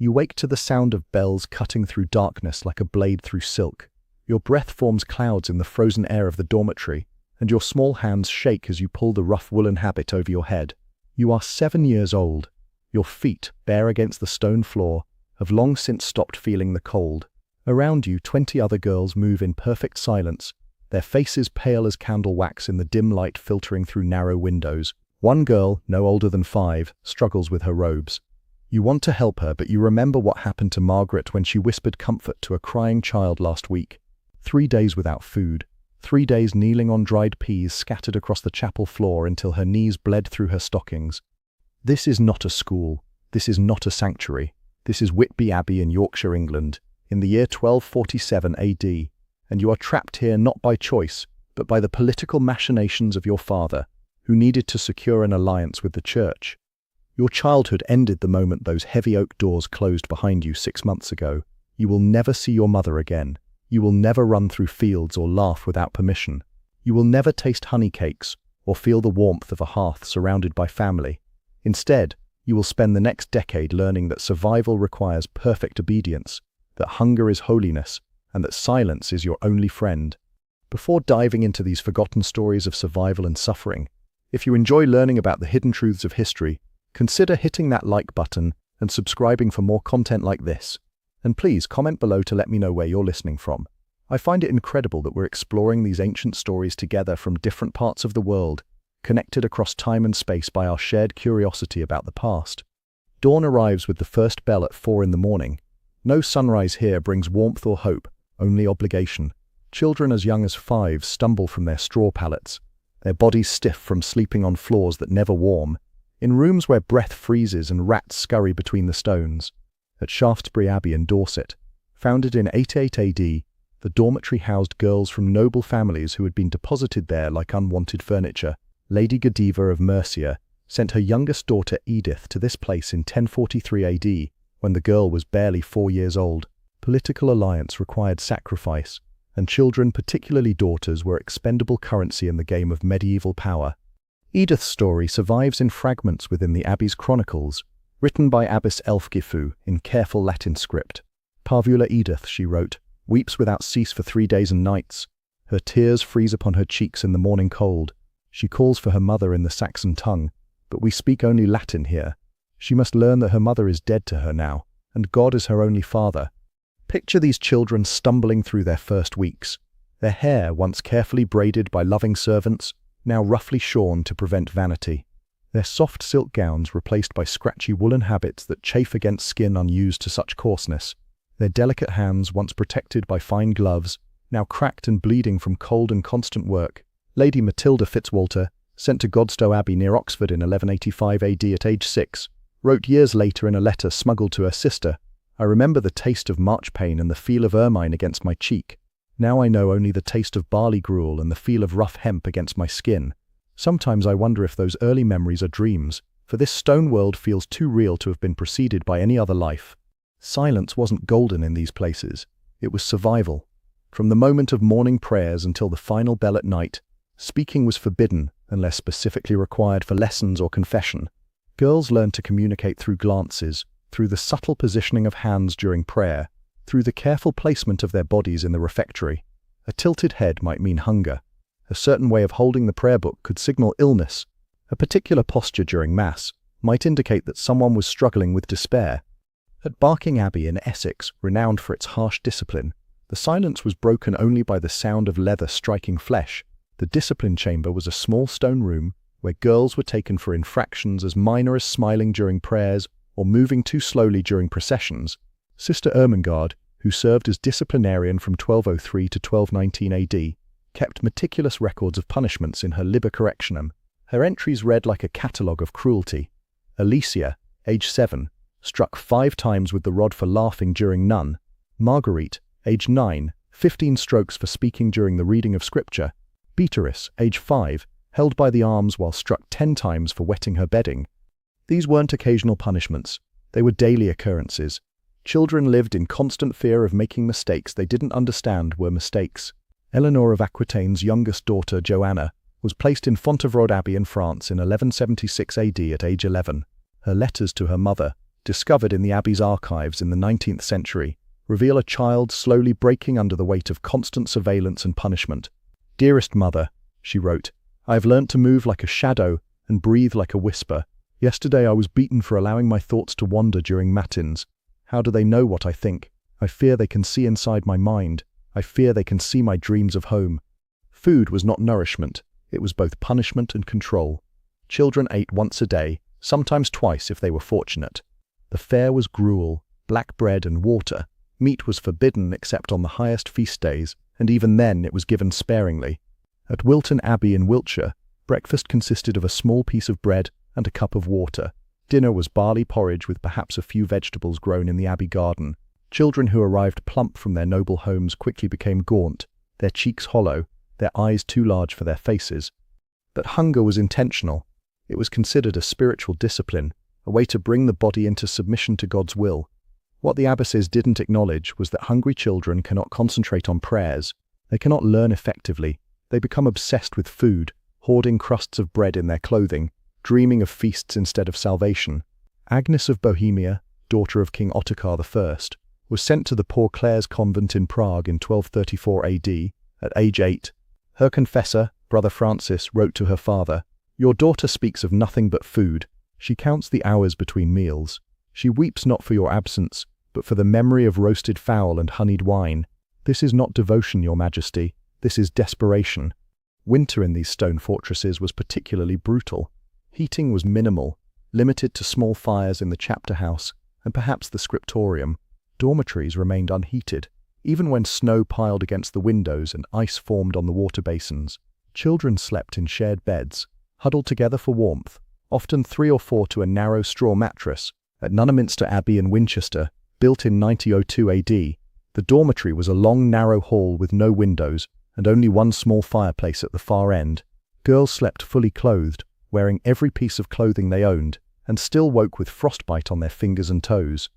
You wake to the sound of bells cutting through darkness like a blade through silk. Your breath forms clouds in the frozen air of the dormitory, and your small hands shake as you pull the rough woolen habit over your head. You are 7 years old. Your feet, bare against the stone floor, have long since stopped feeling the cold. Around you, 20 other girls move in perfect silence, their faces pale as candle wax in the dim light filtering through narrow windows. One girl, no older than 5, struggles with her robes. You want to help her, but you remember what happened to Margaret when she whispered comfort to a crying child last week. 3 days without food. 3 days kneeling on dried peas scattered across the chapel floor until her knees bled through her stockings. This is not a school. This is not a sanctuary. This is Whitby Abbey in Yorkshire, England, in the year 1247 AD, and you are trapped here not by choice, but by the political machinations of your father, who needed to secure an alliance with the church. Your childhood ended the moment those heavy oak doors closed behind you 6 months ago. You will never see your mother again. You will never run through fields or laugh without permission. You will never taste honey cakes or feel the warmth of a hearth surrounded by family. Instead, you will spend the next decade learning that survival requires perfect obedience, that hunger is holiness, and that silence is your only friend. Before diving into these forgotten stories of survival and suffering, if you enjoy learning about the hidden truths of history, consider hitting that like button and subscribing for more content like this. And please comment below to let me know where you're listening from. I find it incredible that we're exploring these ancient stories together from different parts of the world, connected across time and space by our shared curiosity about the past. Dawn arrives with the first bell at 4 in the morning. No sunrise here brings warmth or hope, only obligation. Children as young as 5 stumble from their straw pallets, their bodies stiff from sleeping on floors that never warm, in rooms where breath freezes and rats scurry between the stones. At Shaftesbury Abbey in Dorset, founded in 88 AD, the dormitory housed girls from noble families who had been deposited there like unwanted furniture. Lady Godiva of Mercia sent her youngest daughter Edith to this place in 1043 AD, when the girl was barely 4 years old. Political alliance required sacrifice, and children, particularly daughters, were expendable currency in the game of medieval power. Edith's story survives in fragments within the Abbey's chronicles, written by Abbess Elfgifu in careful Latin script. Parvula Edith, she wrote, weeps without cease for 3 days and nights. Her tears freeze upon her cheeks in the morning cold. She calls for her mother in the Saxon tongue, but we speak only Latin here. She must learn that her mother is dead to her now, and God is her only father. Picture these children stumbling through their first weeks, their hair, once carefully braided by loving servants, now roughly shorn to prevent vanity. Their soft silk gowns replaced by scratchy woolen habits that chafe against skin unused to such coarseness. Their delicate hands, once protected by fine gloves, now cracked and bleeding from cold and constant work. Lady Matilda Fitzwalter, sent to Godstow Abbey near Oxford in 1185 AD at age 6, wrote years later in a letter smuggled to her sister, "I remember the taste of marchpane and the feel of ermine against my cheek. Now I know only the taste of barley gruel and the feel of rough hemp against my skin. Sometimes I wonder if those early memories are dreams, for this stone world feels too real to have been preceded by any other life." Silence wasn't golden in these places. It was survival. From the moment of morning prayers until the final bell at night, speaking was forbidden unless specifically required for lessons or confession. Girls learned to communicate through glances, through the subtle positioning of hands during prayer, through the careful placement of their bodies in the refectory. A tilted head might mean hunger. A certain way of holding the prayer book could signal illness. A particular posture during Mass might indicate that someone was struggling with despair. At Barking Abbey in Essex, renowned for its harsh discipline, the silence was broken only by the sound of leather striking flesh. The discipline chamber was a small stone room where girls were taken for infractions as minor as smiling during prayers or moving too slowly during processions. Sister Ermengarde, who served as disciplinarian from 1203 to 1219 AD, kept meticulous records of punishments in her Liber Correctionum. Her entries read like a catalogue of cruelty. Alicia, age 7, struck 5 times with the rod for laughing during none. Marguerite, age 9, 15 strokes for speaking during the reading of scripture. Beatrice, age 5, held by the arms while struck 10 times for wetting her bedding. These weren't occasional punishments. They were daily occurrences. Children lived in constant fear of making mistakes they didn't understand were mistakes. Eleanor of Aquitaine's youngest daughter, Joanna, was placed in Fontevraud Abbey in France in 1176 AD at age 11. Her letters to her mother, discovered in the abbey's archives in the 19th century, reveal a child slowly breaking under the weight of constant surveillance and punishment. "Dearest mother," she wrote, "I have learnt to move like a shadow and breathe like a whisper. Yesterday I was beaten for allowing my thoughts to wander during matins. How do they know what I think? I fear they can see inside my mind. I fear they can see my dreams of home." Food was not nourishment. It was both punishment and control. Children ate once a day, sometimes twice if they were fortunate. The fare was gruel, black bread and water. Meat was forbidden except on the highest feast days, and even then it was given sparingly. At Wilton Abbey in Wiltshire, breakfast consisted of a small piece of bread and a cup of water. Dinner was barley porridge with perhaps a few vegetables grown in the abbey garden. Children who arrived plump from their noble homes quickly became gaunt, their cheeks hollow, their eyes too large for their faces. But hunger was intentional. It was considered a spiritual discipline, a way to bring the body into submission to God's will. What the abbesses didn't acknowledge was that hungry children cannot concentrate on prayers. They cannot learn effectively. They become obsessed with food, hoarding crusts of bread in their clothing, dreaming of feasts instead of salvation. Agnes of Bohemia, daughter of King Ottokar I, was sent to the Poor Clares convent in Prague in 1234 AD, at age 8. Her confessor, Brother Francis, wrote to her father, "Your daughter speaks of nothing but food. She counts the hours between meals. She weeps not for your absence, but for the memory of roasted fowl and honeyed wine. This is not devotion, your majesty. This is desperation." Winter in these stone fortresses was particularly brutal. Heating was minimal, limited to small fires in the chapter house and perhaps the scriptorium. Dormitories remained unheated, even when snow piled against the windows and ice formed on the water basins. Children slept in shared beds, huddled together for warmth, often 3 or 4 to a narrow straw mattress. At Nunneminster Abbey in Winchester, built in 1902 AD, the dormitory was a long, narrow hall with no windows and only one small fireplace at the far end. Girls slept fully clothed, wearing every piece of clothing they owned, and still woke with frostbite on their fingers and toes.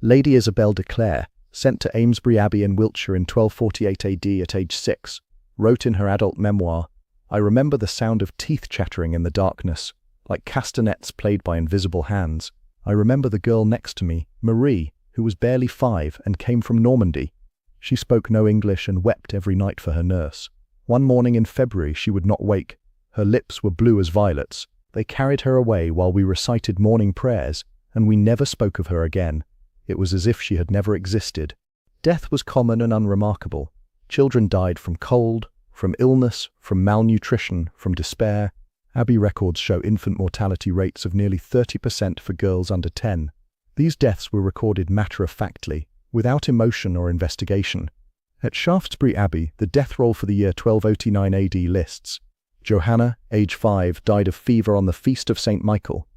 Lady Isabel de Clare, sent to Amesbury Abbey in Wiltshire in 1248 AD at age 6, wrote in her adult memoir, "I remember the sound of teeth chattering in the darkness, like castanets played by invisible hands. I remember the girl next to me, Marie, who was barely 5 and came from Normandy. She spoke no English and wept every night for her nurse. One morning in February she would not wake. Her lips were blue as violets. They carried her away while we recited morning prayers, and we never spoke of her again. It was as if she had never existed." Death was common and unremarkable. Children died from cold, from illness, from malnutrition, from despair. Abbey records show infant mortality rates of nearly 30% for girls under 10. These deaths were recorded matter-of-factly, without emotion or investigation. At Shaftesbury Abbey, the death roll for the year 1209 AD lists: Johanna, age 5, died of fever on the feast of St. Michael.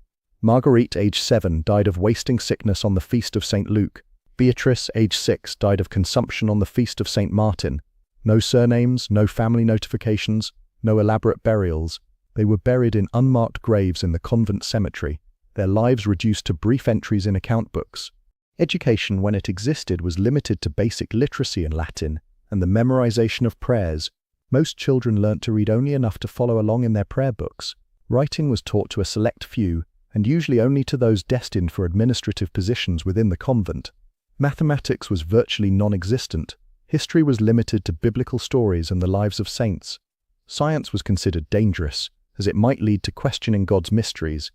Marguerite, age 7, died of wasting sickness on the feast of St. Luke. Beatrice, age 6, died of consumption on the feast of St. Martin. No surnames, no family notifications, no elaborate burials. They were buried in unmarked graves in the convent cemetery, their lives reduced to brief entries in account books. Education, when it existed, was limited to basic literacy in Latin and the memorization of prayers. Most children learnt to read only enough to follow along in their prayer books. Writing was taught to a select few, and usually only to those destined for administrative positions within the convent. Mathematics was virtually non-existent. History was limited to biblical stories and the lives of saints. Science was considered dangerous, as it might lead to questioning God's mysteries.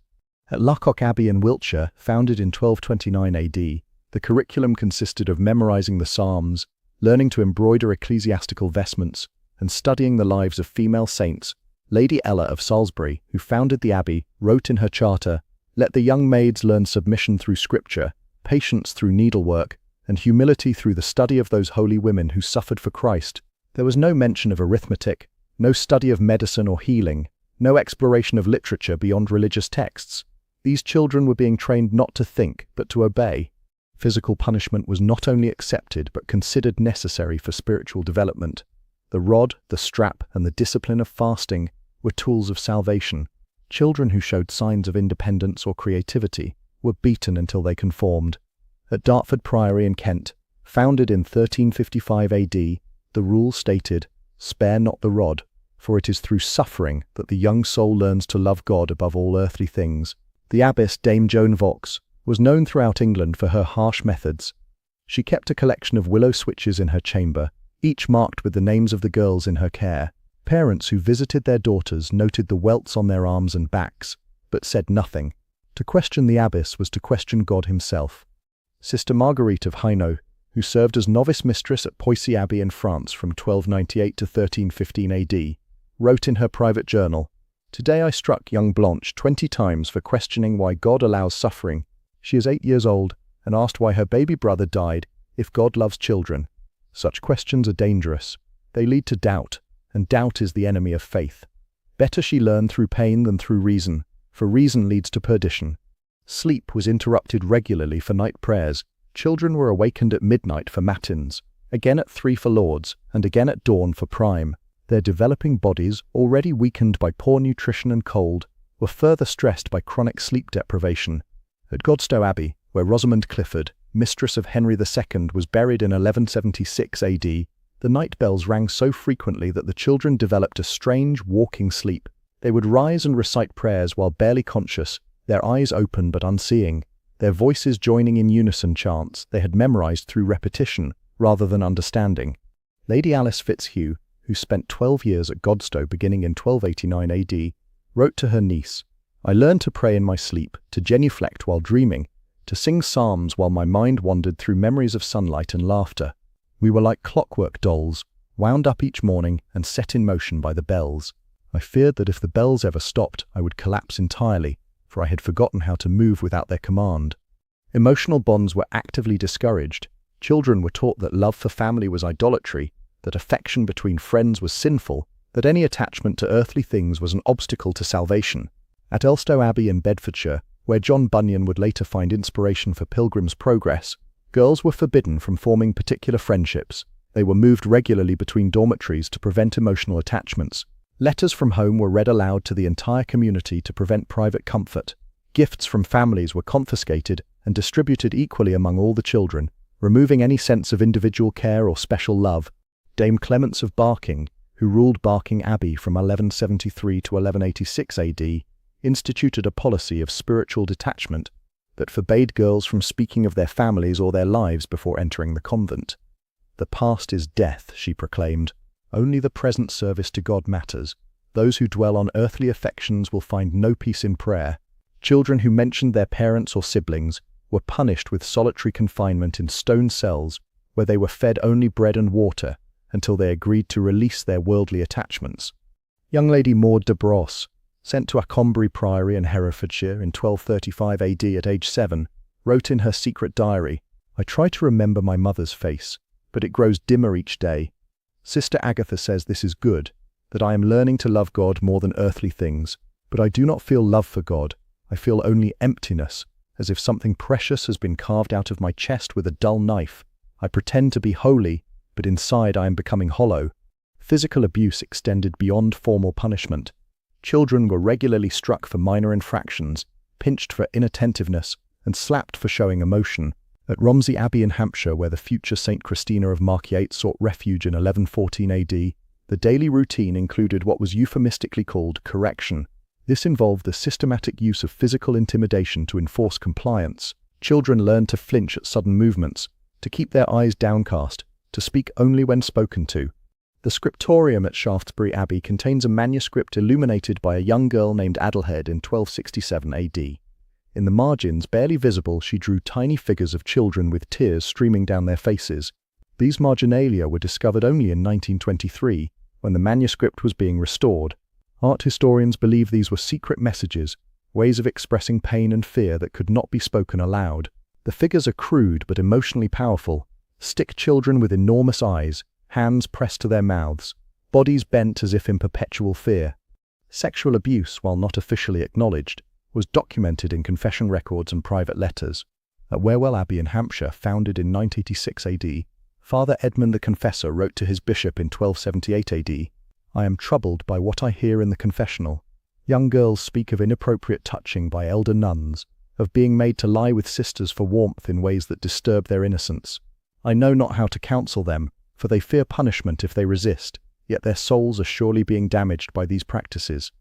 At Luckock Abbey in Wiltshire, founded in 1229 AD, the curriculum consisted of memorizing the Psalms, learning to embroider ecclesiastical vestments, and studying the lives of female saints. Lady Ella of Salisbury, who founded the abbey, wrote in her charter, "Let the young maids learn submission through Scripture, patience through needlework, and humility through the study of those holy women who suffered for Christ." There was no mention of arithmetic, no study of medicine or healing, no exploration of literature beyond religious texts. These children were being trained not to think, but to obey. Physical punishment was not only accepted, but considered necessary for spiritual development. The rod, the strap, and the discipline of fasting were tools of salvation. Children who showed signs of independence or creativity were beaten until they conformed. At Dartford Priory in Kent, founded in 1355 AD, the rule stated, "Spare not the rod, for it is through suffering that the young soul learns to love God above all earthly things." The abbess, Dame Joan Vaux, was known throughout England for her harsh methods. She kept a collection of willow switches in her chamber, each marked with the names of the girls in her care. Parents who visited their daughters noted the welts on their arms and backs, but said nothing. To question the abbess was to question God himself. Sister Marguerite of Hainaut, who served as novice mistress at Poissy Abbey in France from 1298 to 1315 AD, wrote in her private journal, "Today I struck young Blanche 20 times for questioning why God allows suffering. She is 8 years old and asked why her baby brother died if God loves children. Such questions are dangerous. They lead to doubt, and doubt is the enemy of faith. Better she learn through pain than through reason, for reason leads to perdition." Sleep was interrupted regularly for night prayers. Children were awakened at midnight for matins, again at 3 for lauds, and again at dawn for prime. Their developing bodies, already weakened by poor nutrition and cold, were further stressed by chronic sleep deprivation. At Godstow Abbey, where Rosamond Clifford, mistress of Henry II, was buried in 1176 AD, the night bells rang so frequently that the children developed a strange walking sleep. They would rise and recite prayers while barely conscious, their eyes open but unseeing, their voices joining in unison chants they had memorized through repetition rather than understanding. Lady Alice Fitzhugh, who spent 12 years at Godstow beginning in 1289 AD, wrote to her niece, "I learned to pray in my sleep, to genuflect while dreaming, to sing psalms while my mind wandered through memories of sunlight and laughter. We were like clockwork dolls, wound up each morning and set in motion by the bells. I feared that if the bells ever stopped, I would collapse entirely, for I had forgotten how to move without their command." Emotional bonds were actively discouraged. Children were taught that love for family was idolatry, that affection between friends was sinful, that any attachment to earthly things was an obstacle to salvation. At Elstow Abbey in Bedfordshire, where John Bunyan would later find inspiration for Pilgrim's Progress, girls were forbidden from forming particular friendships. They were moved regularly between dormitories to prevent emotional attachments. Letters from home were read aloud to the entire community to prevent private comfort. Gifts from families were confiscated and distributed equally among all the children, removing any sense of individual care or special love. Dame Clemence of Barking, who ruled Barking Abbey from 1173 to 1186 AD, instituted a policy of spiritual detachment that forbade girls from speaking of their families or their lives before entering the convent. "The past is death," she proclaimed. "Only the present service to God matters. Those who dwell on earthly affections will find no peace in prayer." Children who mentioned their parents or siblings were punished with solitary confinement in stone cells where they were fed only bread and water until they agreed to release their worldly attachments. Young Lady Maud de Brosse, sent to Achonbury Priory in Herefordshire in 1235 AD at age 7, wrote in her secret diary, "I try to remember my mother's face, but it grows dimmer each day. Sister Agatha says this is good, that I am learning to love God more than earthly things, but I do not feel love for God. I feel only emptiness, as if something precious has been carved out of my chest with a dull knife. I pretend to be holy, but inside I am becoming hollow." Physical abuse extended beyond formal punishment. Children were regularly struck for minor infractions, pinched for inattentiveness, and slapped for showing emotion. At Romsey Abbey in Hampshire, where the future St. Christina of Markyate sought refuge in 1114 AD, the daily routine included what was euphemistically called correction. This involved the systematic use of physical intimidation to enforce compliance. Children learned to flinch at sudden movements, to keep their eyes downcast, to speak only when spoken to. The scriptorium at Shaftesbury Abbey contains a manuscript illuminated by a young girl named Adelheid in 1267 AD. In the margins, barely visible, she drew tiny figures of children with tears streaming down their faces. These marginalia were discovered only in 1923, when the manuscript was being restored. Art historians believe these were secret messages, ways of expressing pain and fear that could not be spoken aloud. The figures are crude but emotionally powerful. Stick children with enormous eyes, hands pressed to their mouths, bodies bent as if in perpetual fear. Sexual abuse, while not officially acknowledged, was documented in confession records and private letters. At Warewell Abbey in Hampshire, founded in 986 AD, Father Edmund the Confessor wrote to his bishop in 1278 AD, "I am troubled by what I hear in the confessional. Young girls speak of inappropriate touching by elder nuns, of being made to lie with sisters for warmth in ways that disturb their innocence. I know not how to counsel them, for they fear punishment if they resist, yet their souls are surely being damaged by these practices."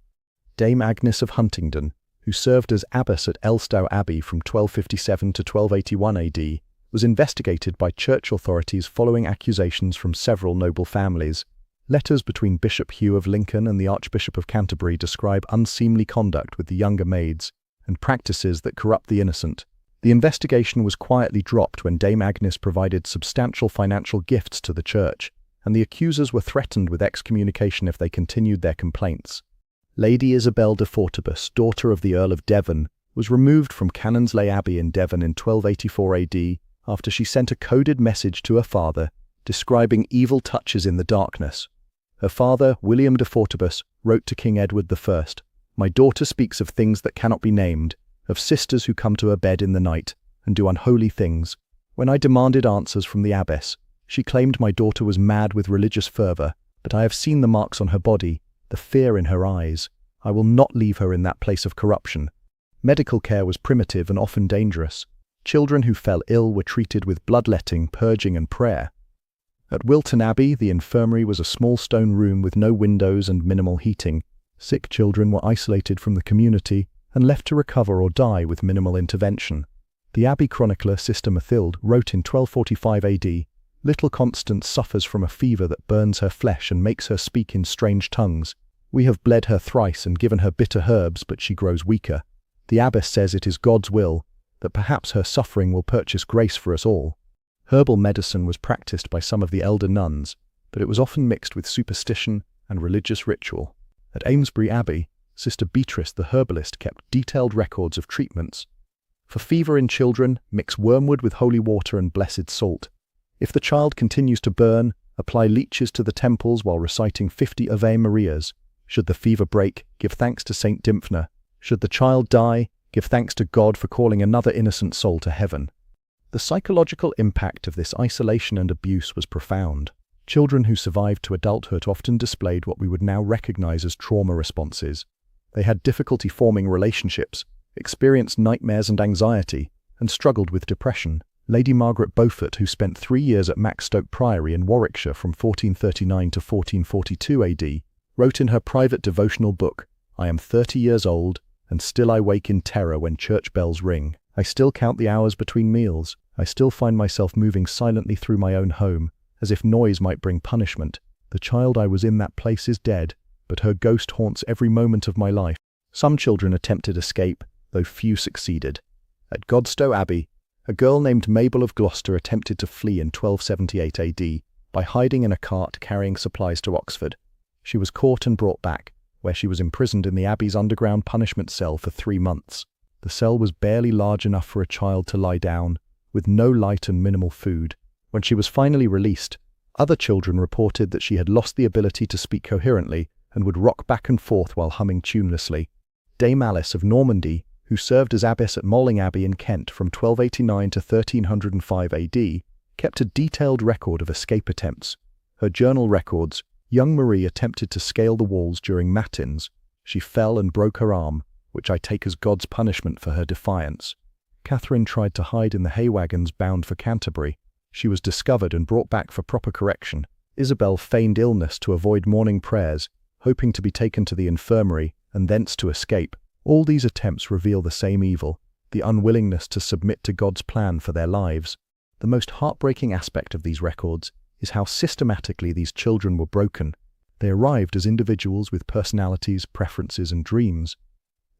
Dame Agnes of Huntingdon, who served as abbess at Elstow Abbey from 1257 to 1281 AD, was investigated by church authorities following accusations from several noble families. Letters between Bishop Hugh of Lincoln and the Archbishop of Canterbury describe unseemly conduct with the younger maids and practices that corrupt the innocent. The investigation was quietly dropped when Dame Agnes provided substantial financial gifts to the church, and the accusers were threatened with excommunication if they continued their complaints. Lady Isabel de Fortibus, daughter of the Earl of Devon, was removed from Canonsley Abbey in Devon in 1284 AD after she sent a coded message to her father describing evil touches in the darkness. Her father, William de Fortibus, wrote to King Edward I, "My daughter speaks of things that cannot be named, of sisters who come to her bed in the night and do unholy things. When I demanded answers from the abbess, she claimed my daughter was mad with religious fervor, but I have seen the marks on her body, the fear in her eyes. I will not leave her in that place of corruption." Medical care was primitive and often dangerous. Children who fell ill were treated with bloodletting, purging and prayer. At Wilton Abbey, the infirmary was a small stone room with no windows and minimal heating. Sick children were isolated from the community and left to recover or die with minimal intervention. The Abbey chronicler Sister Mathilde wrote in 1245 AD, "Little Constance suffers from a fever that burns her flesh and makes her speak in strange tongues. We have bled her thrice and given her bitter herbs, but she grows weaker. The abbess says it is God's will, that perhaps her suffering will purchase grace for us all." Herbal medicine was practiced by some of the elder nuns, but it was often mixed with superstition and religious ritual. At Amesbury Abbey, Sister Beatrice the herbalist kept detailed records of treatments. For fever in children, mix wormwood with holy water and blessed salt. If the child continues to burn, apply leeches to the temples while reciting 50 Ave Marias. Should the fever break, give thanks to Saint Dymphna. Should the child die, give thanks to God for calling another innocent soul to heaven. The psychological impact of this isolation and abuse was profound. Children who survived to adulthood often displayed what we would now recognize as trauma responses. They had difficulty forming relationships, experienced nightmares and anxiety, and struggled with depression. Lady Margaret Beaufort, who spent 3 years at Maxstoke Priory in Warwickshire from 1439 to 1442 AD, wrote in her private devotional book, "I am 30 years old, and still I wake in terror when church bells ring. I still count the hours between meals. I still find myself moving silently through my own home, as if noise might bring punishment. The child I was in that place is dead, but her ghost haunts every moment of my life." Some children attempted escape, though few succeeded. At Godstow Abbey, a girl named Mabel of Gloucester attempted to flee in 1278 AD by hiding in a cart carrying supplies to Oxford. She was caught and brought back, where she was imprisoned in the Abbey's underground punishment cell for 3 months. The cell was barely large enough for a child to lie down, with no light and minimal food. When she was finally released, other children reported that she had lost the ability to speak coherently and would rock back and forth while humming tunelessly. Dame Alice of Normandy, who served as abbess at Malling Abbey in Kent from 1289 to 1305 AD, kept a detailed record of escape attempts. Her journal records, young Marie attempted to scale the walls during matins. She fell and broke her arm, which I take as God's punishment for her defiance. Catherine tried to hide in the hay wagons bound for Canterbury. She was discovered and brought back for proper correction. Isabel feigned illness to avoid morning prayers, hoping to be taken to the infirmary and thence to escape. All these attempts reveal the same evil, the unwillingness to submit to God's plan for their lives. The most heartbreaking aspect of these records is how systematically these children were broken. They arrived as individuals with personalities, preferences, and dreams.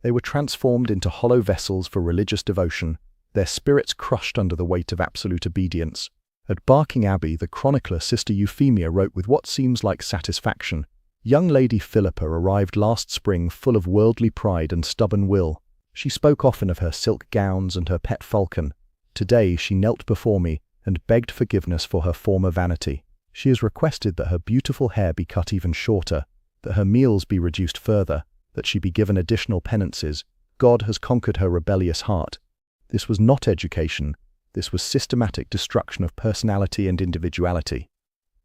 They were transformed into hollow vessels for religious devotion, their spirits crushed under the weight of absolute obedience. At Barking Abbey, the chronicler Sister Euphemia wrote with what seems like satisfaction, "Young Lady Philippa arrived last spring full of worldly pride and stubborn will. She spoke often of her silk gowns and her pet falcon. Today she knelt before me and begged forgiveness for her former vanity. She has requested that her beautiful hair be cut even shorter, that her meals be reduced further, that she be given additional penances. God has conquered her rebellious heart." This was not education. This was systematic destruction of personality and individuality.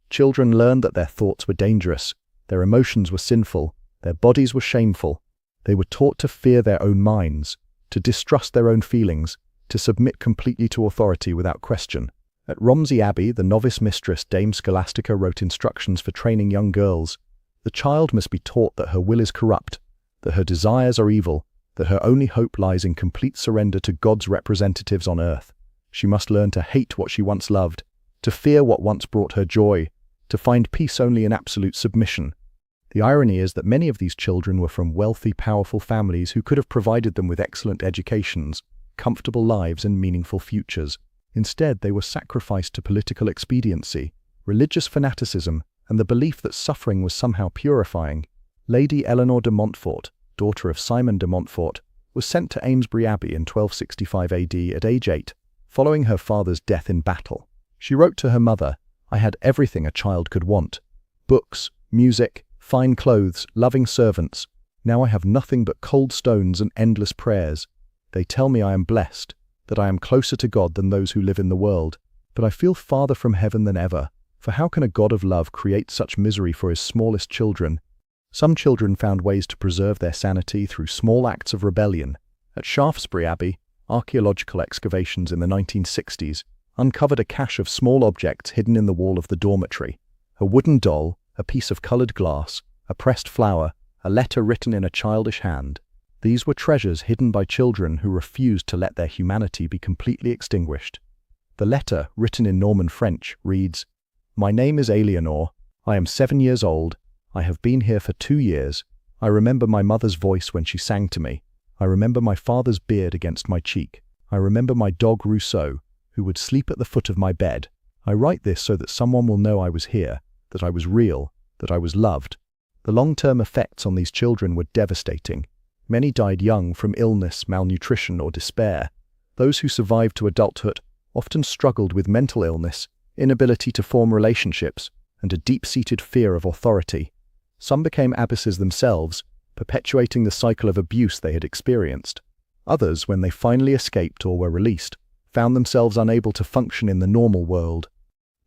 Children learned that their thoughts were dangerous, their emotions were sinful, their bodies were shameful. They were taught to fear their own minds, to distrust their own feelings, to submit completely to authority without question. At Romsey Abbey, the novice mistress Dame Scholastica wrote instructions for training young girls. The child must be taught that her will is corrupt, that her desires are evil, that her only hope lies in complete surrender to God's representatives on earth. She must learn to hate what she once loved, to fear what once brought her joy, to find peace only in absolute submission. The irony is that many of these children were from wealthy, powerful families who could have provided them with excellent educations, comfortable lives, and meaningful futures. Instead, they were sacrificed to political expediency, religious fanaticism, and the belief that suffering was somehow purifying. Lady Eleanor de Montfort, daughter of Simon de Montfort, was sent to Amesbury Abbey in 1265 AD at age 8, following her father's death in battle. She wrote to her mother, "I had everything a child could want: books, music, fine clothes, loving servants. Now I have nothing but cold stones and endless prayers. They tell me I am blessed, that I am closer to God than those who live in the world. But I feel farther from heaven than ever, for how can a God of love create such misery for his smallest children?" Some children found ways to preserve their sanity through small acts of rebellion. At Shaftesbury Abbey, archaeological excavations in the 1960s uncovered a cache of small objects hidden in the wall of the dormitory: a wooden doll, a piece of colored glass, a pressed flower, a letter written in a childish hand. These were treasures hidden by children who refused to let their humanity be completely extinguished. The letter, written in Norman French, reads, "My name is Eleanor. I am 7 years old. I have been here for 2 years. I remember my mother's voice when she sang to me. I remember my father's beard against my cheek. I remember my dog Rousseau, who would sleep at the foot of my bed. I write this so that someone will know I was here, that I was real, that I was loved." The long-term effects on these children were devastating. Many died young from illness, malnutrition, or despair. Those who survived to adulthood often struggled with mental illness, inability to form relationships, and a deep-seated fear of authority. Some became abbesses themselves, perpetuating the cycle of abuse they had experienced. Others, when they finally escaped or were released, found themselves unable to function in the normal world.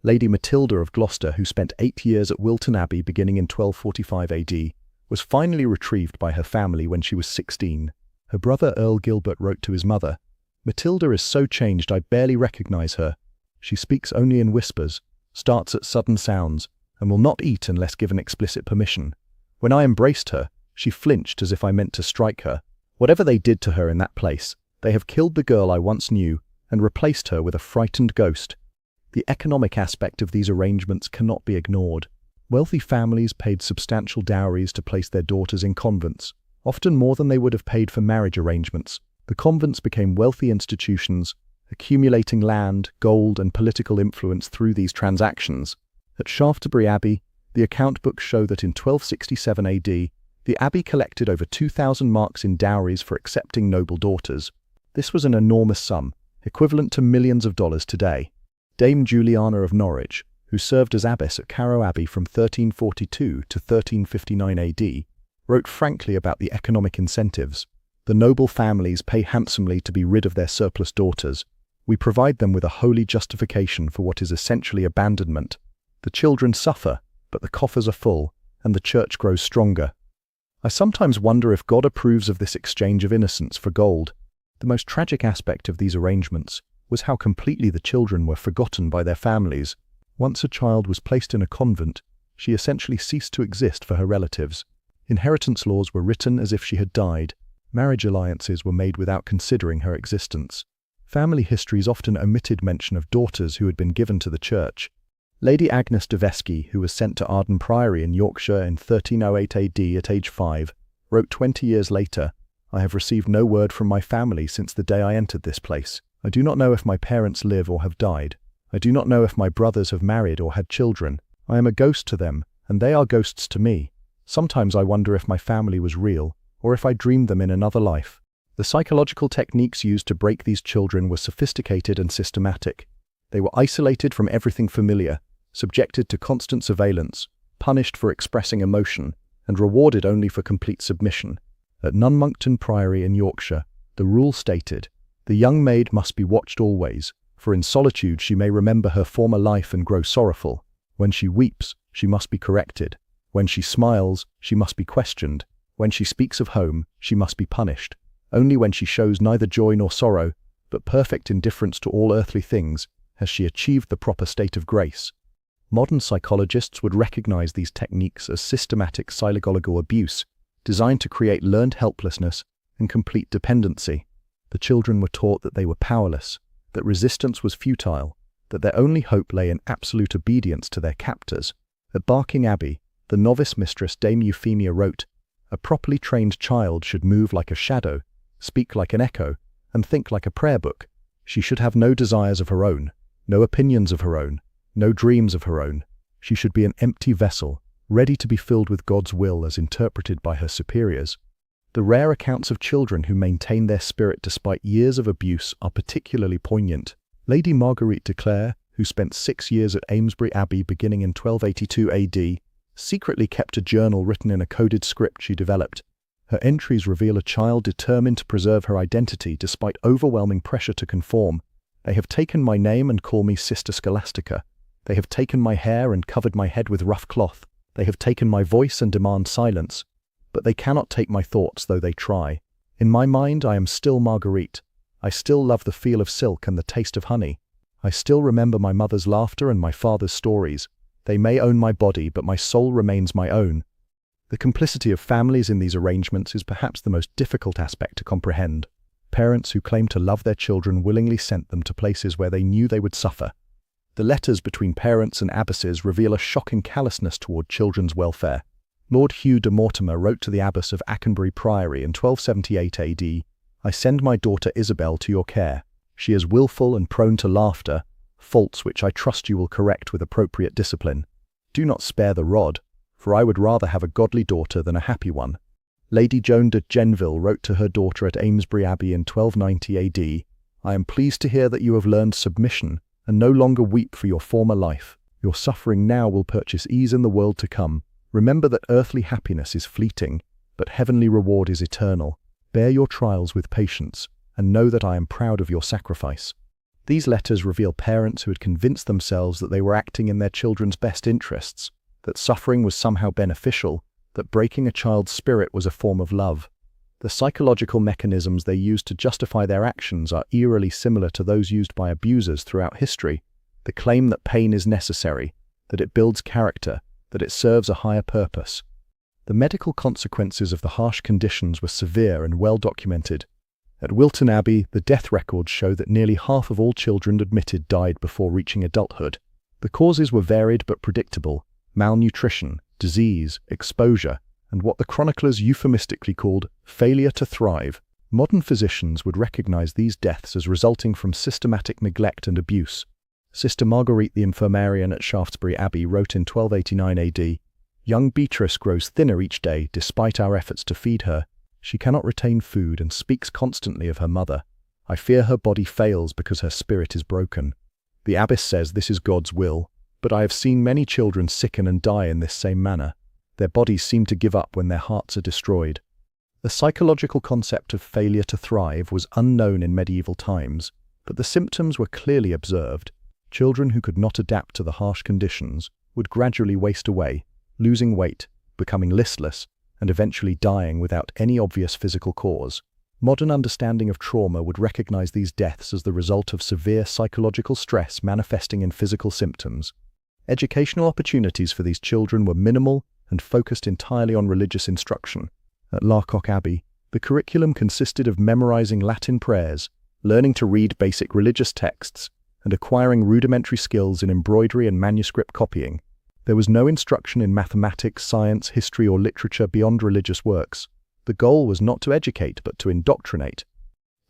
Lady Matilda of Gloucester, who spent 8 years at Wilton Abbey beginning in 1245 AD, was finally retrieved by her family when she was 16. Her brother Earl Gilbert wrote to his mother, "Matilda is so changed I barely recognize her. She speaks only in whispers, starts at sudden sounds, and will not eat unless given explicit permission. When I embraced her, she flinched as if I meant to strike her. Whatever they did to her in that place, they have killed the girl I once knew and replaced her with a frightened ghost." The economic aspect of these arrangements cannot be ignored. Wealthy families paid substantial dowries to place their daughters in convents, often more than they would have paid for marriage arrangements. The convents became wealthy institutions, accumulating land, gold, and political influence through these transactions. At Shaftesbury Abbey, the account books show that in 1267 AD, the abbey collected over 2,000 marks in dowries for accepting noble daughters. This was an enormous sum, equivalent to millions of dollars today. Dame Juliana of Norwich, who served as abbess at Carrow Abbey from 1342 to 1359 AD, wrote frankly about the economic incentives. "The noble families pay handsomely to be rid of their surplus daughters. We provide them with a holy justification for what is essentially abandonment. The children suffer, but the coffers are full, and the church grows stronger." I sometimes wonder if God approves of this exchange of innocence for gold. The most tragic aspect of these arrangements was how completely the children were forgotten by their families. Once a child was placed in a convent, she essentially ceased to exist for her relatives. Inheritance laws were written as if she had died. Marriage alliances were made without considering her existence. Family histories often omitted mention of daughters who had been given to the church. Lady Agnes de Vesky, who was sent to Arden Priory in Yorkshire in 1308 AD at age 5, wrote 20 years later, "I have received no word from my family since the day I entered this place. I do not know if my parents live or have died. I do not know if my brothers have married or had children. I am a ghost to them, and they are ghosts to me. Sometimes I wonder if my family was real, or if I dreamed them in another life." The psychological techniques used to break these children were sophisticated and systematic. They were isolated from everything familiar, subjected to constant surveillance, punished for expressing emotion, and rewarded only for complete submission. At Nunmonkton Priory in Yorkshire, the rule stated, "The young maid must be watched always, for in solitude she may remember her former life and grow sorrowful. When she weeps, she must be corrected. When she smiles, she must be questioned. When she speaks of home, she must be punished. Only when she shows neither joy nor sorrow, but perfect indifference to all earthly things, has she achieved the proper state of grace." Modern psychologists would recognize these techniques as systematic psychological abuse, designed to create learned helplessness and complete dependency. The children were taught that they were powerless, that resistance was futile, that their only hope lay in absolute obedience to their captors. At Barking Abbey, the novice mistress Dame Euphemia wrote, "A properly trained child should move like a shadow, speak like an echo, and think like a prayer book. She should have no desires of her own, no opinions of her own, no dreams of her own. She should be an empty vessel, ready to be filled with God's will as interpreted by her superiors." The rare accounts of children who maintain their spirit despite years of abuse are particularly poignant. Lady Marguerite de Clare, who spent 6 years at Amesbury Abbey beginning in 1282 AD, secretly kept a journal written in a coded script she developed. Her entries reveal a child determined to preserve her identity despite overwhelming pressure to conform. "They have taken my name and call me Sister Scholastica. They have taken my hair and covered my head with rough cloth. They have taken my voice and demand silence. But they cannot take my thoughts, though they try. In my mind I am still Marguerite. I still love the feel of silk and the taste of honey. I still remember my mother's laughter and my father's stories. They may own my body, but my soul remains my own." The complicity of families in these arrangements is perhaps the most difficult aspect to comprehend. Parents who claim to love their children willingly sent them to places where they knew they would suffer. The letters between parents and abbesses reveal a shocking callousness toward children's welfare. Lord Hugh de Mortimer wrote to the abbess of Ackenbury Priory in 1278 AD, "I send my daughter Isabel to your care. She is willful and prone to laughter, faults which I trust you will correct with appropriate discipline. Do not spare the rod, for I would rather have a godly daughter than a happy one." Lady Joan de Geneville wrote to her daughter at Amesbury Abbey in 1290 AD, "I am pleased to hear that you have learned submission and no longer weep for your former life. Your suffering now will purchase ease in the world to come. Remember that earthly happiness is fleeting, but heavenly reward is eternal. Bear your trials with patience, and know that I am proud of your sacrifice." These letters reveal parents who had convinced themselves that they were acting in their children's best interests, that suffering was somehow beneficial, that breaking a child's spirit was a form of love. The psychological mechanisms they used to justify their actions are eerily similar to those used by abusers throughout history. The claim that pain is necessary, that it builds character, that it serves a higher purpose. The medical consequences of the harsh conditions were severe and well documented. At Wilton Abbey, the death records show that nearly half of all children admitted died before reaching adulthood. The causes were varied but predictable: malnutrition, disease, exposure, and what the chroniclers euphemistically called failure to thrive. Modern physicians would recognize these deaths as resulting from systematic neglect and abuse. Sister Marguerite the Infirmarian at Shaftesbury Abbey wrote in 1289 AD, "Young Beatrice grows thinner each day despite our efforts to feed her. She cannot retain food and speaks constantly of her mother. I fear her body fails because her spirit is broken." The abbess says this is God's will, but I have seen many children sicken and die in this same manner. Their bodies seem to give up when their hearts are destroyed. The psychological concept of failure to thrive was unknown in medieval times, but the symptoms were clearly observed. Children who could not adapt to the harsh conditions would gradually waste away, losing weight, becoming listless, and eventually dying without any obvious physical cause. Modern understanding of trauma would recognize these deaths as the result of severe psychological stress manifesting in physical symptoms. Educational opportunities for these children were minimal and focused entirely on religious instruction. At Larcock Abbey, the curriculum consisted of memorizing Latin prayers, learning to read basic religious texts, and acquiring rudimentary skills in embroidery and manuscript copying. There was no instruction in mathematics, science, history, or literature beyond religious works. The goal was not to educate, but to indoctrinate.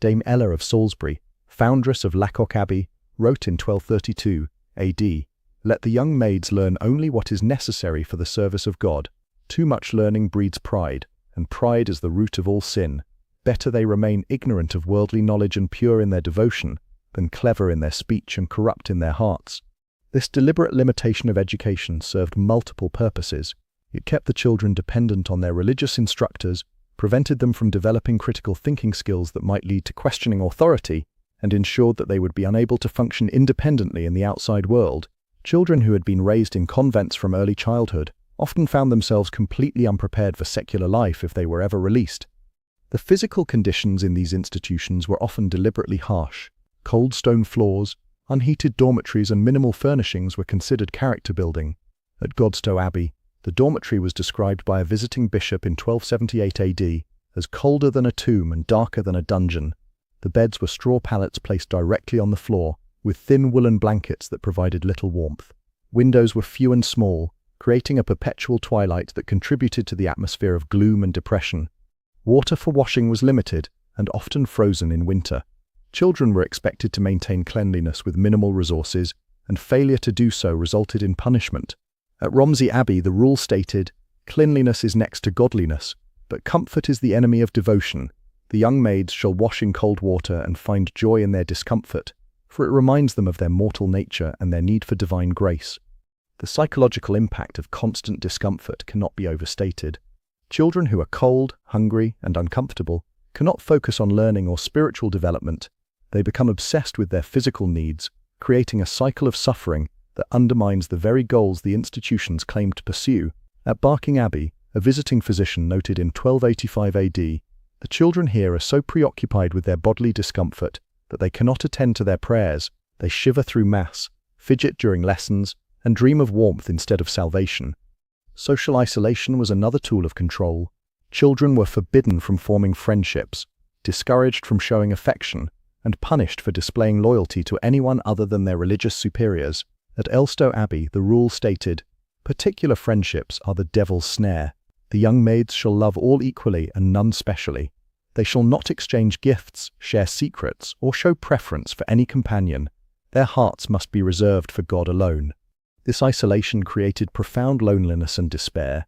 Dame Ella of Salisbury, foundress of Lacock Abbey, wrote in 1232 AD, "Let the young maids learn only what is necessary for the service of God. Too much learning breeds pride, and pride is the root of all sin. Better they remain ignorant of worldly knowledge and pure in their devotion, than clever in their speech and corrupt in their hearts." This deliberate limitation of education served multiple purposes. It kept the children dependent on their religious instructors, prevented them from developing critical thinking skills that might lead to questioning authority, and ensured that they would be unable to function independently in the outside world. Children who had been raised in convents from early childhood often found themselves completely unprepared for secular life if they were ever released. The physical conditions in these institutions were often deliberately harsh. Cold stone floors, unheated dormitories, and minimal furnishings were considered character building. At Godstow Abbey, the dormitory was described by a visiting bishop in 1278 AD as colder than a tomb and darker than a dungeon. The beds were straw pallets placed directly on the floor, with thin woolen blankets that provided little warmth. Windows were few and small, creating a perpetual twilight that contributed to the atmosphere of gloom and depression. Water for washing was limited and often frozen in winter. Children were expected to maintain cleanliness with minimal resources, and failure to do so resulted in punishment. At Romsey Abbey, the rule stated, "Cleanliness is next to godliness, but comfort is the enemy of devotion. The young maids shall wash in cold water and find joy in their discomfort, for it reminds them of their mortal nature and their need for divine grace." The psychological impact of constant discomfort cannot be overstated. Children who are cold, hungry, and uncomfortable cannot focus on learning or spiritual development. They become obsessed with their physical needs, creating a cycle of suffering that undermines the very goals the institutions claim to pursue. At Barking Abbey, a visiting physician noted in 1285 AD, "The children here are so preoccupied with their bodily discomfort that they cannot attend to their prayers. They shiver through Mass, fidget during lessons, and dream of warmth instead of salvation." Social isolation was another tool of control. Children were forbidden from forming friendships, discouraged from showing affection, and punished for displaying loyalty to anyone other than their religious superiors. At Elstow Abbey, the rule stated, "Particular friendships are the devil's snare. The young maids shall love all equally and none specially. They shall not exchange gifts, share secrets, or show preference for any companion. Their hearts must be reserved for God alone." This isolation created profound loneliness and despair.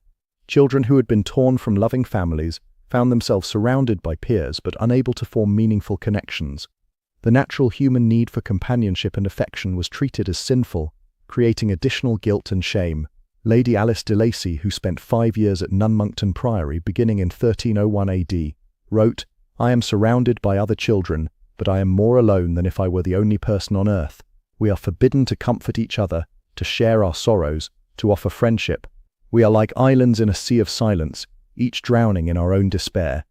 Children who had been torn from loving families found themselves surrounded by peers but unable to form meaningful connections. The natural human need for companionship and affection was treated as sinful, creating additional guilt and shame. Lady Alice de Lacy, who spent 5 years at Nunmonkton Priory beginning in 1301 AD, wrote, "I am surrounded by other children, but I am more alone than if I were the only person on earth. We are forbidden to comfort each other, to share our sorrows, to offer friendship. We are like islands in a sea of silence, each drowning in our own despair."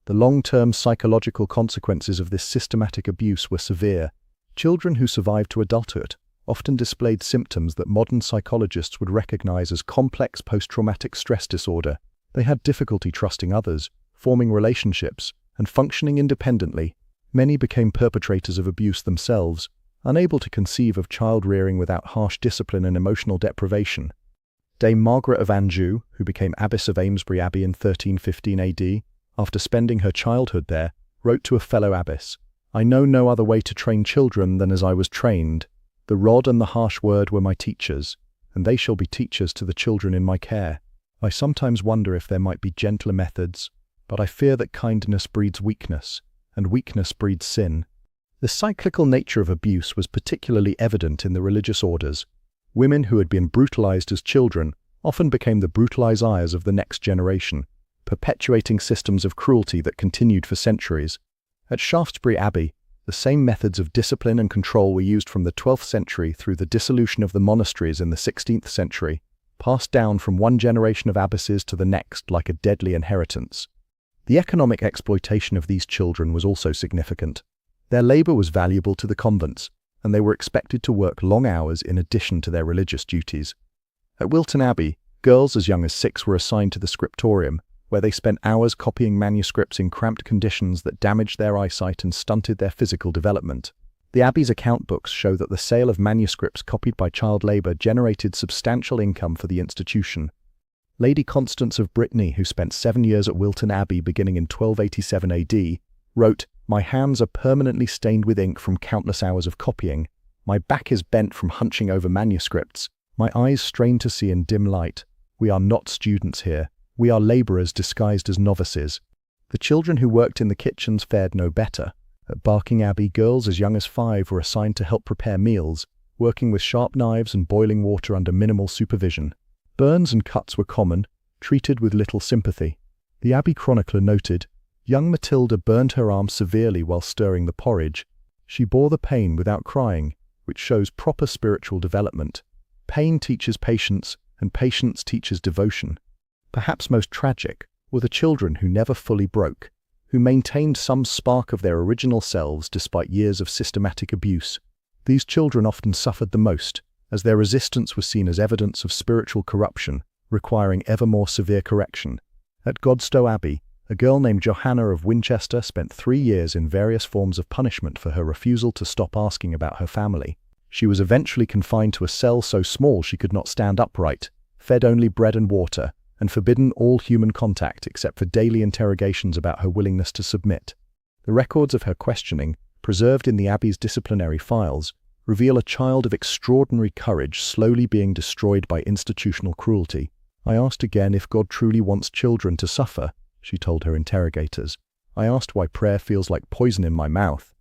The long-term psychological consequences of this systematic abuse were severe. Children who survived to adulthood often displayed symptoms that modern psychologists would recognize as complex post-traumatic stress disorder. They had difficulty trusting others, forming relationships, and functioning independently. Many became perpetrators of abuse themselves, unable to conceive of child-rearing without harsh discipline and emotional deprivation. Dame Margaret of Anjou, who became Abbess of Amesbury Abbey in 1315 AD, after spending her childhood there, wrote to a fellow abbess, "I know no other way to train children than as I was trained. The rod and the harsh word were my teachers, and they shall be teachers to the children in my care. I sometimes wonder if there might be gentler methods, but I fear that kindness breeds weakness, and weakness breeds sin." The cyclical nature of abuse was particularly evident in the religious orders. Women who had been brutalized as children often became the brutalizers of the next generation, perpetuating systems of cruelty that continued for centuries. At Shaftesbury Abbey, the same methods of discipline and control were used from the 12th century through the dissolution of the monasteries in the 16th century, passed down from one generation of abbesses to the next like a deadly inheritance. The economic exploitation of these children was also significant. Their labor was valuable to the convents, and they were expected to work long hours in addition to their religious duties. At Wilton Abbey, girls as young as 6 were assigned to the scriptorium, where they spent hours copying manuscripts in cramped conditions that damaged their eyesight and stunted their physical development. The Abbey's account books show that the sale of manuscripts copied by child labor generated substantial income for the institution. Lady Constance of Brittany, who spent 7 years at Wilton Abbey beginning in 1287 AD, wrote, "My hands are permanently stained with ink from countless hours of copying. My back is bent from hunching over manuscripts. My eyes strain to see in dim light. We are not students here. We are laborers disguised as novices." The children who worked in the kitchens fared no better. At Barking Abbey, girls as young as 5 were assigned to help prepare meals, working with sharp knives and boiling water under minimal supervision. Burns and cuts were common, treated with little sympathy. The Abbey chronicler noted, "Young Matilda burned her arm severely while stirring the porridge. She bore the pain without crying, which shows proper spiritual development. Pain teaches patience, and patience teaches devotion." Perhaps most tragic were the children who never fully broke, who maintained some spark of their original selves despite years of systematic abuse. These children often suffered the most, as their resistance was seen as evidence of spiritual corruption, requiring ever more severe correction. At Godstow Abbey, A girl named Johanna of Winchester spent 3 years in various forms of punishment for her refusal to stop asking about her family. She was eventually confined to a cell so small she could not stand upright, fed only bread and water, and forbidden all human contact except for daily interrogations about her willingness to submit. The records of her questioning, preserved in the Abbey's disciplinary files, reveal a child of extraordinary courage slowly being destroyed by institutional cruelty. "I asked again if God truly wants children to suffer," she told her interrogators. "I asked why prayer feels like poison in my mouth.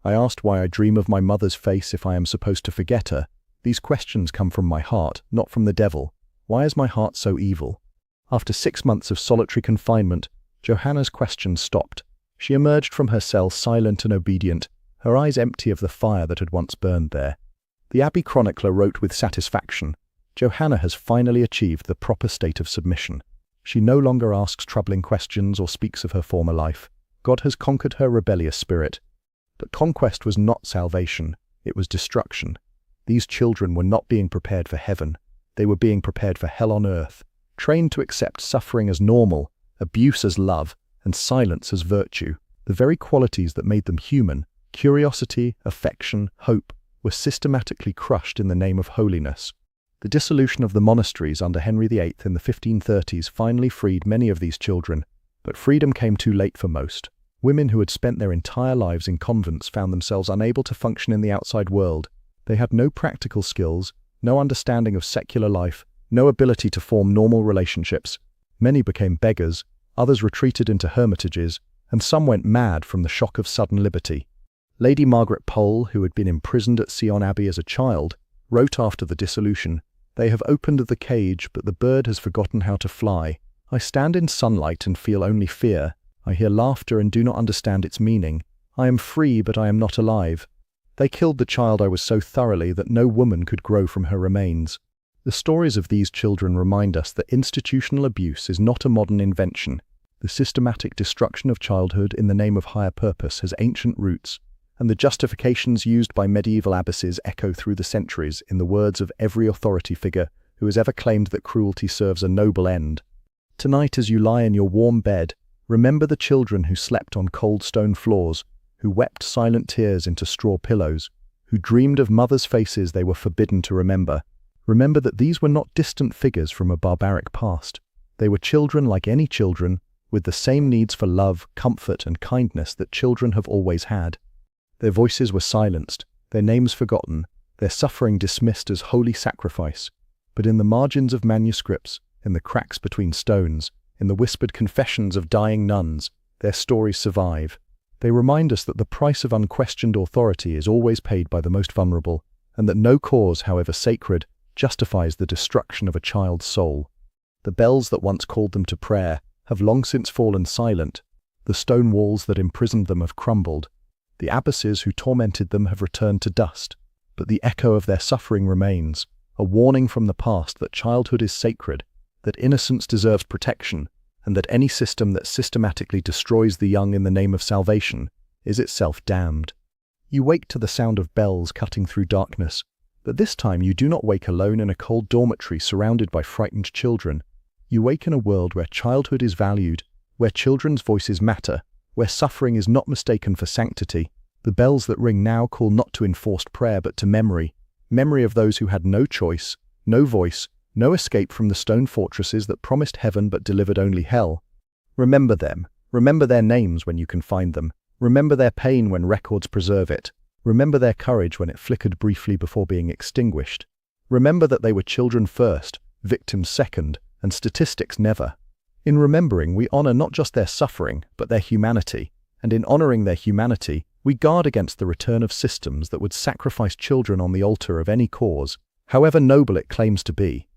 I asked why I dream of my mother's face if I am supposed to forget her. These questions come from my heart, not from the devil. Why is my heart so evil?" After 6 months of solitary confinement, Johanna's questions stopped. She emerged from her cell silent and obedient, her eyes empty of the fire that had once burned there. The Abbey chronicler wrote with satisfaction, "Johanna has finally achieved the proper state of submission. She no longer asks troubling questions or speaks of her former life. God has conquered her rebellious spirit." But conquest was not salvation, it was destruction. These children were not being prepared for heaven, they were being prepared for hell on earth, trained to accept suffering as normal, abuse as love, and silence as virtue. The very qualities that made them human, curiosity, affection, hope, were systematically crushed in the name of holiness. The dissolution of the monasteries under Henry VIII in the 1530s finally freed many of these children, but freedom came too late for most. Women who had spent their entire lives in convents found themselves unable to function in the outside world. They had no practical skills, no understanding of secular life, no ability to form normal relationships. Many became beggars, others retreated into hermitages, and some went mad from the shock of sudden liberty. Lady Margaret Pole, who had been imprisoned at Sion Abbey as a child, wrote after the dissolution, "They have opened the cage, but the bird has forgotten how to fly. I stand in sunlight and feel only fear. I hear laughter and do not understand its meaning. I am free, but I am not alive. They killed the child I was so thoroughly that no woman could grow from her remains." The stories of these children remind us that institutional abuse is not a modern invention. The systematic destruction of childhood in the name of higher purpose has ancient roots, and the justifications used by medieval abbesses echo through the centuries in the words of every authority figure who has ever claimed that cruelty serves a noble end. Tonight, as you lie in your warm bed, remember the children who slept on cold stone floors, who wept silent tears into straw pillows, who dreamed of mothers' faces they were forbidden to remember. Remember that these were not distant figures from a barbaric past. They were children like any children, with the same needs for love, comfort, and kindness that children have always had. Their voices were silenced, their names forgotten, their suffering dismissed as holy sacrifice. But in the margins of manuscripts, in the cracks between stones, in the whispered confessions of dying nuns, their stories survive. They remind us that the price of unquestioned authority is always paid by the most vulnerable, and that no cause, however sacred, justifies the destruction of a child's soul. The bells that once called them to prayer have long since fallen silent. The stone walls that imprisoned them have crumbled. The abbesses who tormented them have returned to dust. But the echo of their suffering remains, a warning from the past that childhood is sacred, that innocence deserves protection, and that any system that systematically destroys the young in the name of salvation is itself damned. You wake to the sound of bells cutting through darkness, but this time you do not wake alone in a cold dormitory surrounded by frightened children. You wake in a world where childhood is valued, where children's voices matter, where suffering is not mistaken for sanctity. The bells that ring now call not to enforced prayer but to memory, memory of those who had no choice, no voice, no escape from the stone fortresses that promised heaven but delivered only hell. Remember them, remember their names when you can find them, remember their pain when records preserve it. Remember their courage when it flickered briefly before being extinguished. Remember that they were children first, victims second, and statistics never. In remembering, we honor not just their suffering, but their humanity, and in honoring their humanity, we guard against the return of systems that would sacrifice children on the altar of any cause, however noble it claims to be.